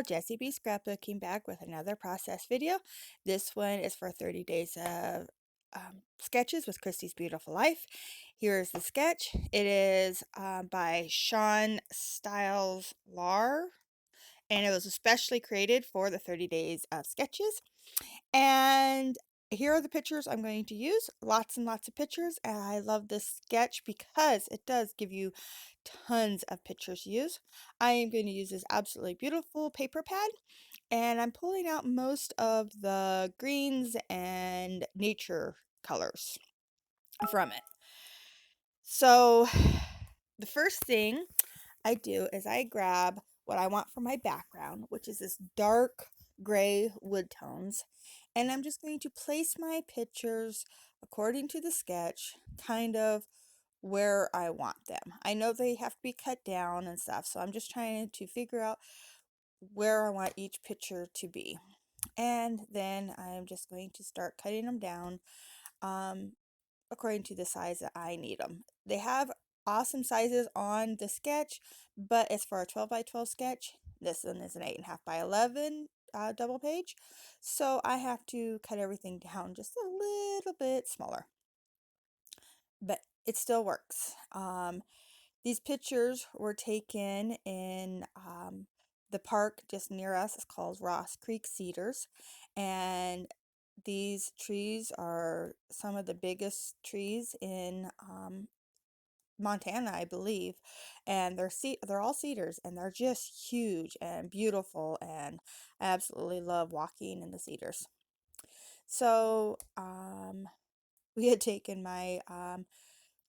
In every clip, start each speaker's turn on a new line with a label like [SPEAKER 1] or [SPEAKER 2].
[SPEAKER 1] Jessie B Scrapbooking back with another process video. This one is for 30 days of sketches with Christy's Beautiful Life. Here's the sketch. It is by Sean Styles Lar, and it was especially created for the 30 days of sketches. And here are the pictures I'm going to use. Lots and lots of pictures. And I love this sketch because it does give you tons of pictures to use. I am going to use this absolutely beautiful paper pad. And I'm pulling out most of the greens and nature colors from it. So the first thing I do is I grab what I want for my background, which is this dark gray wood tones. And I'm just going to place my pictures according to the sketch, kind of where I want them. I know they have to be cut down and stuff, so I'm just trying to figure out where I want each picture to be. And then I'm just going to start cutting them down um, according to the size that I need them. They have awesome sizes on the sketch, but it's for a 12 by 12 sketch. This one is an 8.5 by 11 double page. So I have to cut everything down just a little bit smaller, but it still works. These pictures were taken in the park just near us. It's called Creek Cedars. And these trees are some of the biggest trees in Montana, I believe. And they're all cedars, and they're just huge and beautiful. And I absolutely love walking in the cedars. So we had taken my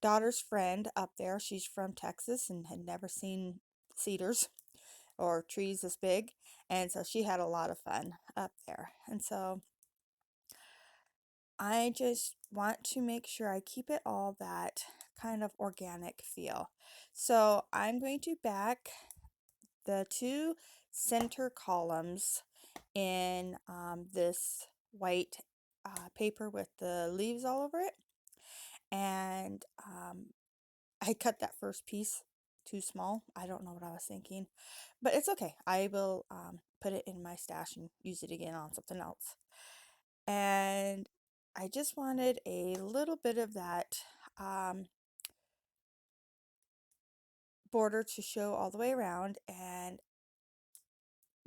[SPEAKER 1] daughter's friend up there. She's from Texas and had never seen cedars or trees this big. And so she had a lot of fun up there. And so I just want to make sure I keep it all that kind of organic feel. So I'm going to back the two center columns in this white paper with the leaves all over it. And I cut that first piece too small. I don't know what I was thinking, but it's okay. I will put it in my stash and use it again on something else. And I just wanted a little bit of that border to show all the way around,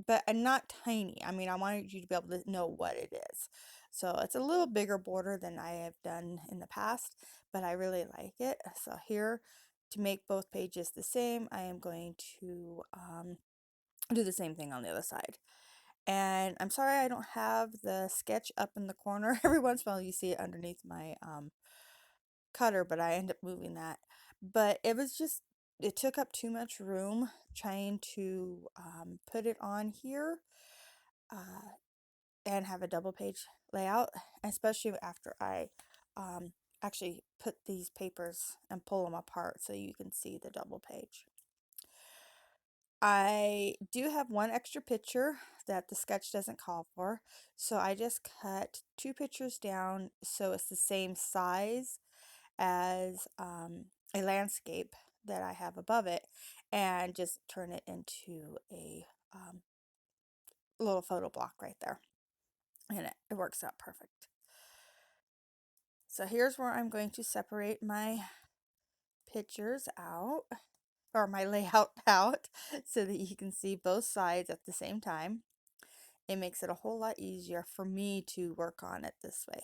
[SPEAKER 1] but not tiny. I mean, I wanted you to be able to know what it is. So it's a little bigger border than I have done in the past, but I really like it. So here, to make both pages the same, I am going to do the same thing on the other side. And I'm sorry I don't have the sketch up in the corner. Every once in a while you see it underneath my cutter, but I end up moving that. But it took up too much room trying to put it on here uh, and have a double page layout, especially after I um, actually put these papers and pull them apart so you can see the double page. I do have one extra picture that the sketch doesn't call for, so I just cut two pictures down so it's the same size as a landscape that I have above it, and just turn it into a little photo block right there, and it works out perfect. So here's where I'm going to separate my pictures out, or my layout out, so that you can see both sides at the same time. It makes it a whole lot easier for me to work on it this way.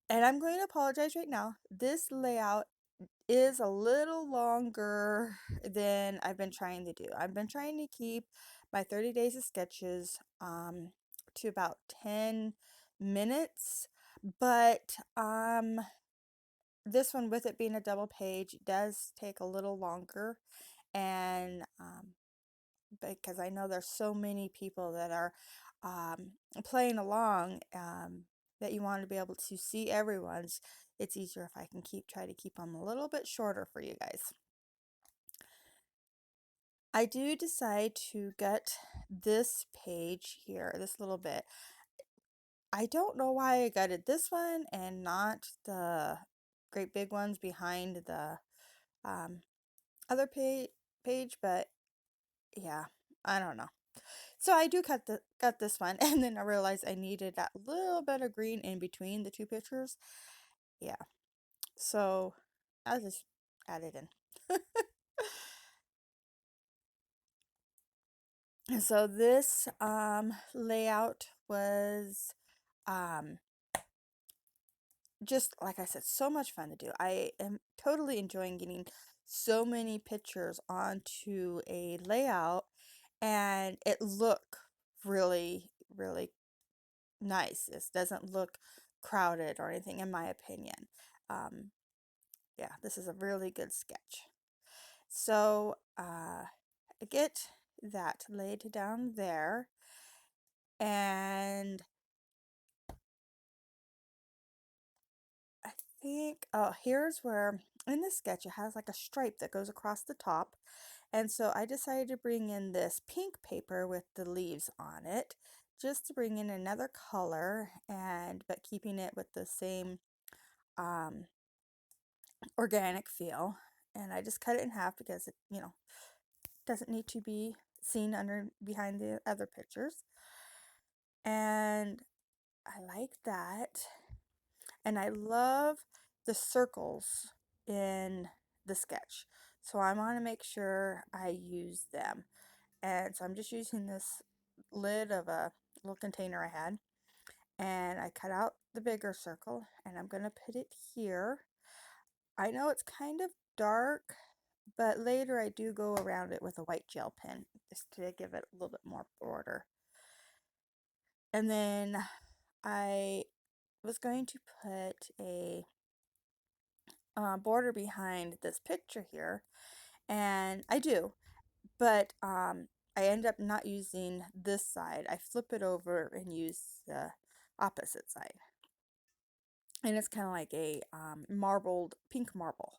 [SPEAKER 1] And I'm going to apologize right now. This layout is a little longer than I've been trying to do. I've been trying to keep my 30 days of sketches to about 10 minutes, but this one, with it being a double page, does take a little longer. And because I know there's so many people that are playing along, that you want to be able to see everyone's. It's easier if I can try to keep them a little bit shorter for you guys. I do decide to gut this page here, this little bit. I don't know why I gutted this one and not the great big ones behind the other page, but yeah, I don't know. So I do cut this one, and then I realized I needed that little bit of green in between the two pictures. Yeah, so I just added in. And so this layout was um just like I said, so much fun to do. I am totally enjoying getting so many pictures onto a layout and it look really, really nice. This doesn't look crowded or anything, in my opinion. Um, yeah, this is a really good sketch. So I get that laid down there, and I think, oh, here's where in this sketch it has like a stripe that goes across the top. And so I decided to bring in this pink paper with the leaves on it, just to bring in another color and but keeping it with the same um, organic feel. And I just cut it in half because it, doesn't need to be seen under behind the other pictures. And I like that. And I love the circles in the sketch. So I want to make sure I use them. And so I'm just using this lid of a little container I had. And I cut out the bigger circle and I'm going to put it here. I know it's kind of dark, but later I do go around it with a white gel pen just to give it a little bit more border. And then I was going to put a border behind this picture here, and I do, but I end up not using this side. I flip it over and use the opposite side, and it's kind of like a marbled pink marble,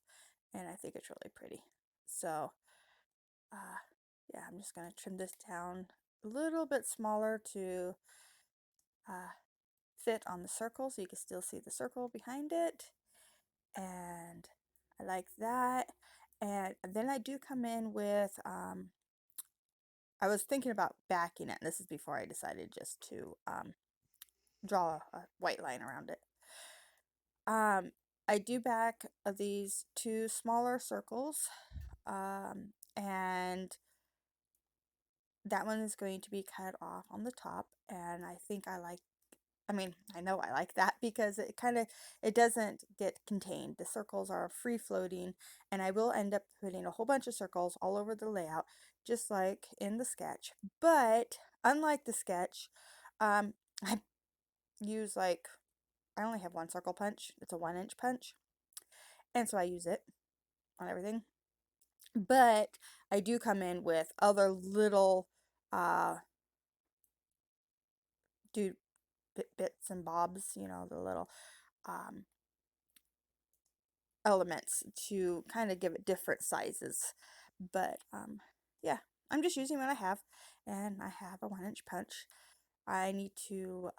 [SPEAKER 1] and I think it's really pretty. So yeah, I'm just going to trim this down a little bit smaller to fit on the circle so you can still see the circle behind it, and I like that. And then I do come in with I was thinking about backing it. This is before I decided just to draw a white line around it. I do back these two smaller circles, and that one is going to be cut off on the top, and I mean, I know I like that because it doesn't get contained. The circles are free floating, and I will end up putting a whole bunch of circles all over the layout, just like in the sketch. But unlike the sketch, I use I only have one circle punch. It's a 1-inch punch, and so I use it on everything. But I do come in with other little uh, do bits and bobs, the little um, elements to kind of give it different sizes. But yeah, I'm just using what I have, and I have a 1-inch punch. I need to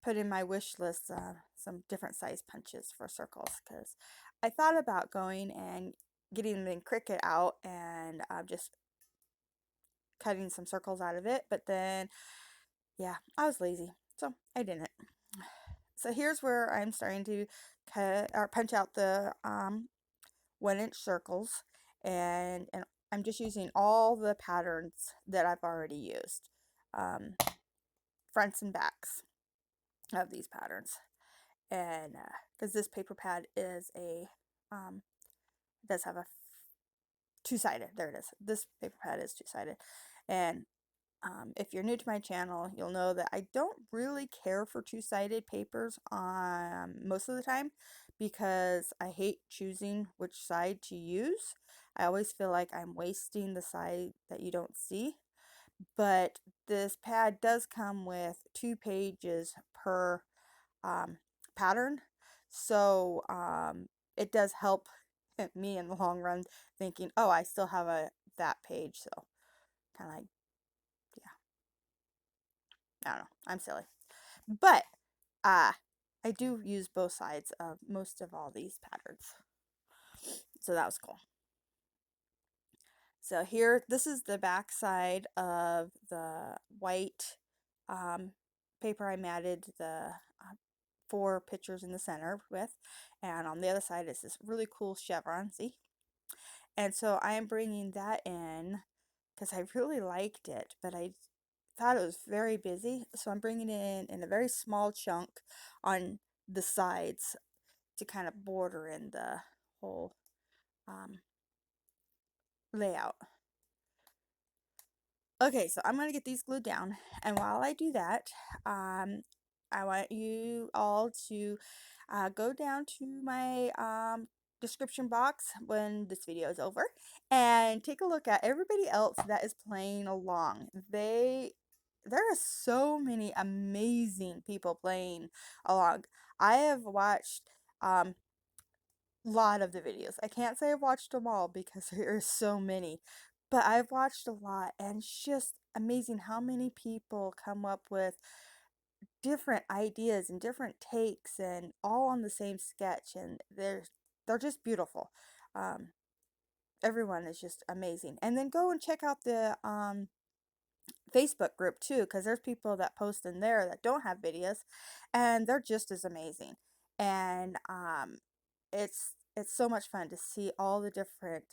[SPEAKER 1] put in my wish list some different size punches for circles because I thought about going and getting the Cricut out and just cutting some circles out of it, but then yeah, I was lazy, so I didn't. So here's where I'm starting to cut or punch out the 1-inch circles, and I'm just using all the patterns that I've already used, fronts and backs of these patterns. And because this paper pad is does have a two-sided, there it is, this paper pad is two-sided. And if you're new to my channel, you'll know that I don't really care for two-sided papers most of the time because I hate choosing which side to use. I always feel like I'm wasting the side that you don't see. But this pad does come with 2 pages per pattern. So it does help me in the long run thinking, oh, I still have that page. So kind of like, yeah, I don't know. I'm silly. But I do use both sides of most of all these patterns. So that was cool. So here, this is the back side of the white um, paper I matted the four pictures in the center with, and on the other side is this really cool chevron, see? And so I am bringing that in because I really liked it, but I thought it was very busy, so I'm bringing it in a very small chunk on the sides to kind of border in the whole um, layout. Okay, so I'm going to get these glued down, and while I do that, I want you all to go down to my description box when this video is over and take a look at everybody else that is playing along. There are so many amazing people playing along. I have watched lot of the videos. I can't say I've watched them all because there are so many, but I've watched a lot, and it's just amazing how many people come up with different ideas and different takes and all on the same sketch, and they're just beautiful. Um, Everyone is just amazing. And then go and check out the Facebook group too, because there's people that post in there that don't have videos, and they're just as amazing. And it's so much fun to see all the different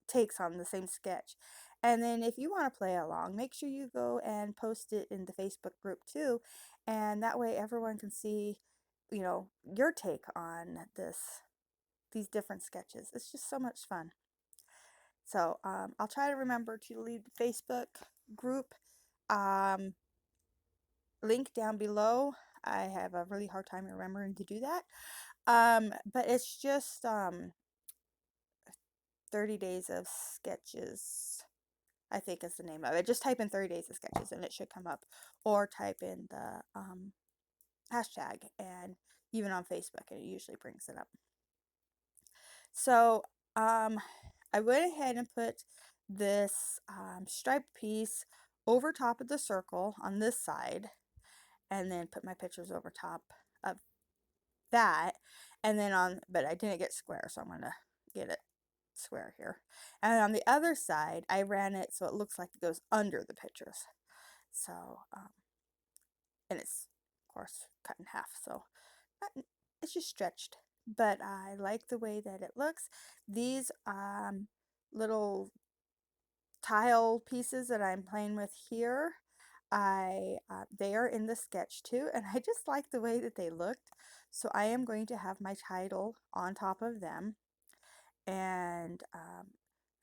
[SPEAKER 1] takes on the same sketch. And then if you want to play along, make sure you go and post it in the Facebook group too, and that way everyone can see, your take on these different sketches. It's just so much fun. So I'll try to remember to leave the Facebook group um, link down below. I have a really hard time remembering to do that. But it's just 30 days of sketches, I think is the name of it. Just type in 30 days of sketches and it should come up. Or type in the hashtag, and even on Facebook, it usually brings it up. So I went ahead and put this striped piece over top of the circle on this side, and then put my pictures over top of that, and then but I didn't get square, so I'm going to get it square here. And on the other side, I ran it so it looks like it goes under the pictures. So, and it's, of course, cut in half, so it's just stretched. But I like the way that it looks. These little tile pieces that I'm playing with here, they are in the sketch too, and I just like the way that they looked. So I am going to have my title on top of them, and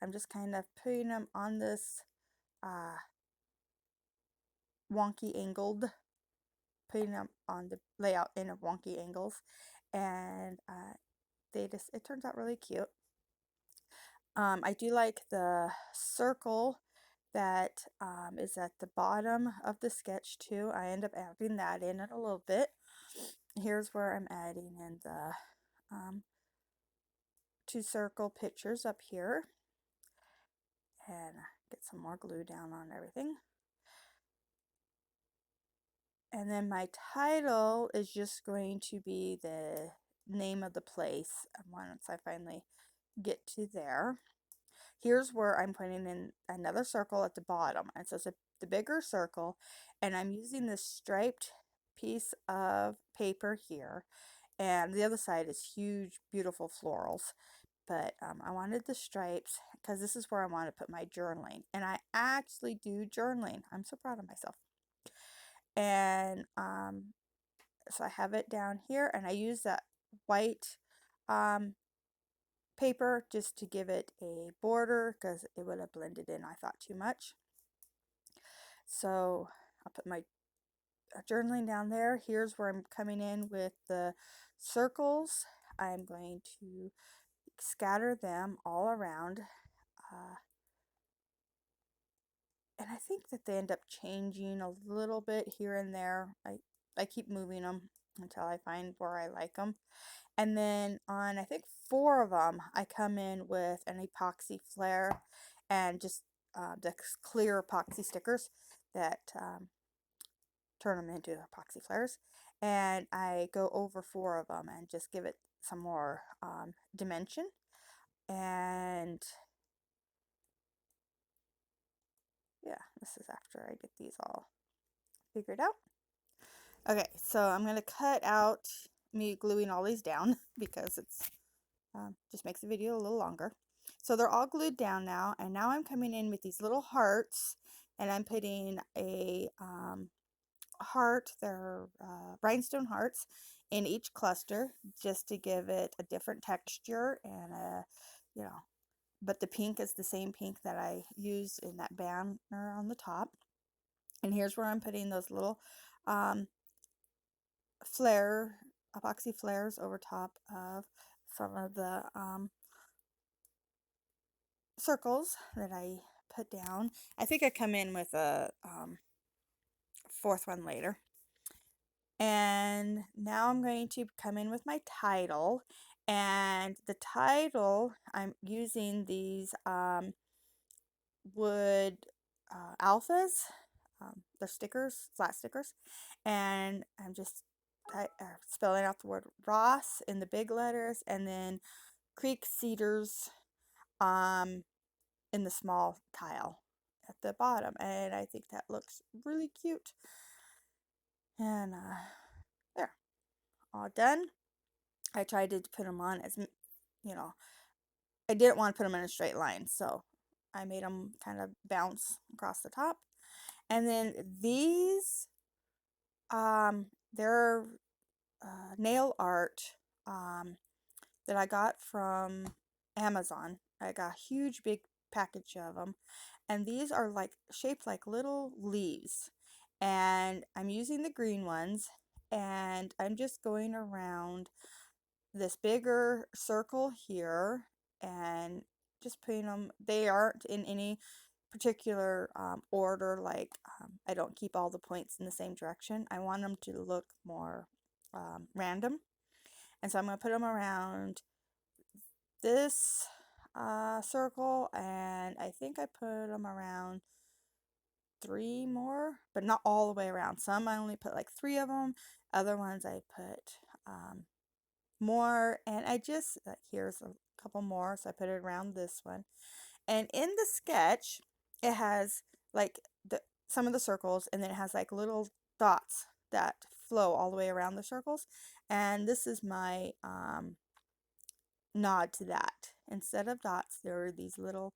[SPEAKER 1] I'm just kind of putting them on this wonky angled, putting them on the layout in a wonky angles, and it turns out really cute. I do like the circle that is at the bottom of the sketch too. I end up adding that in a little bit. Here's where I'm adding in the two circle pictures up here, and get some more glue down on everything. And then my title is just going to be the name of the place once I finally get to there. Here's where I'm putting in another circle at the bottom. And so it's the bigger circle, and I'm using this striped piece of paper here. And the other side is huge, beautiful florals. But I wanted the stripes because this is where I want to put my journaling. And I actually do journaling. I'm so proud of myself. And so I have it down here, and I use that white paper just to give it a border because it would have blended in, I thought, too much. So I'll put my journaling down there. Here's where I'm coming in with the circles. I'm going to scatter them all around. And I think that they end up changing a little bit here and there. I keep moving them until I find where I like them. And then on, I think, 4 of them, I come in with an epoxy flare and just the clear epoxy stickers that turn them into epoxy flares. And I go over 4 of them and just give it some more dimension. And Yeah, this is after I get these all figured out. Okay, so I'm going to cut out me gluing all these down because it's just makes the video a little longer. So they're all glued down now, and now I'm coming in with these little hearts, and I'm putting a heart, they're rhinestone hearts, in each cluster just to give it a different texture and you know, but the pink is the same pink that I used in that banner on the top. And here's where I'm putting those little um, epoxy flares over top of some of the circles that I put down. I think I come in with a fourth one later. And now I'm going to come in with my title. And the title, I'm using these wood alphas. They're stickers, flat stickers. And I'm just spelling out the word Ross in the big letters, and then Creek Cedars in the small tile at the bottom. And I think that looks really cute. And there, all done. I tried to put them on as, I didn't want to put them in a straight line, so I made them kind of bounce across the top. And then these, they're nail art that I got from Amazon. I got a huge big package of them, and these are like shaped like little leaves. And I'm using the green ones, and I'm just going around this bigger circle here and just putting them. They aren't in any particular order, like I don't keep all the points in the same direction. I want them to look more random, and so I'm going to put them around this circle, and I think I put them around 3 more, but not all the way around. Some I only put like 3 of them, other ones I put more, and I just here's a couple more, so I put it around this one. And in the sketch it has like some of the circles, and then it has like little dots that flow all the way around the circles, and this is my nod to that. Instead of dots, there are these little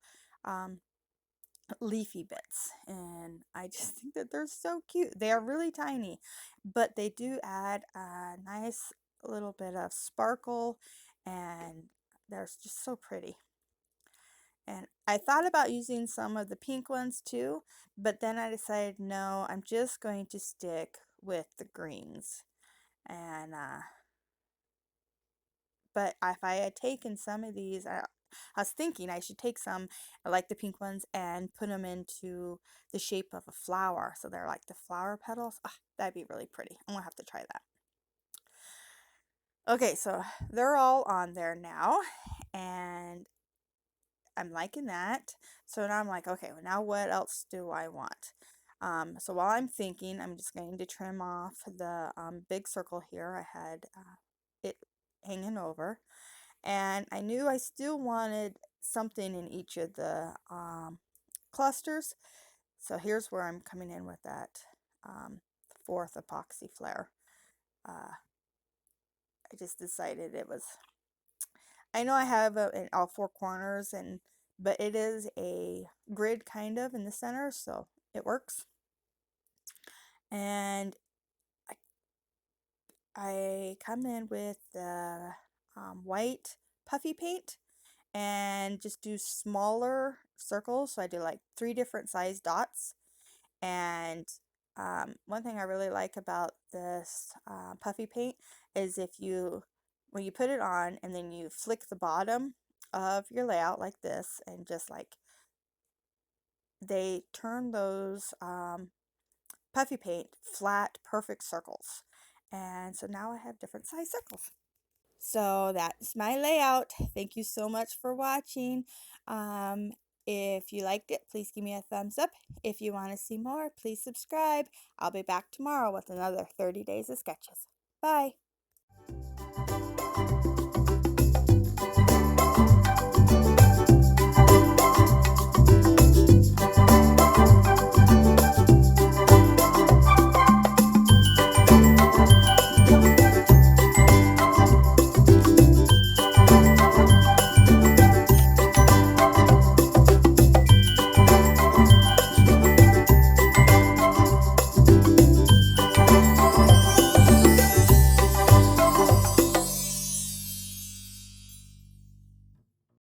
[SPEAKER 1] leafy bits, and I just think that they're so cute. They are really tiny, but they do add a nice little bit of sparkle, and they're just so pretty. And I thought about using some of the pink ones too, but then I decided no, I'm just going to stick with the greens. And but if I had taken some of these, I was thinking I should take some, like the pink ones, and put them into the shape of a flower. So they're like the flower petals. Oh, that'd be really pretty. I'm gonna have to try that. Okay, so they're all on there now, and I'm liking that. So now I'm like, okay, well, now what else do I want? So while I'm thinking, I'm just going to trim off the big circle here. I had it hanging over. And I knew I still wanted something in each of the clusters. So here's where I'm coming in with that fourth epoxy flare. I just decided it was, I know I have in all 4 corners, but it is a grid kind of in the center, so it works. And I come in with the white puffy paint and just do smaller circles. So I do like 3 different size dots. And one thing I really like about this puffy paint is when you put it on and then you flick the bottom of your layout like this, and just like they turn those puffy paint flat, perfect circles. And so now I have different size circles. So that's my layout. Thank you so much for watching. Um, if you liked it, please give me a thumbs up. If you want to see more, please subscribe. I'll be back tomorrow with another 30 days of sketches. Bye.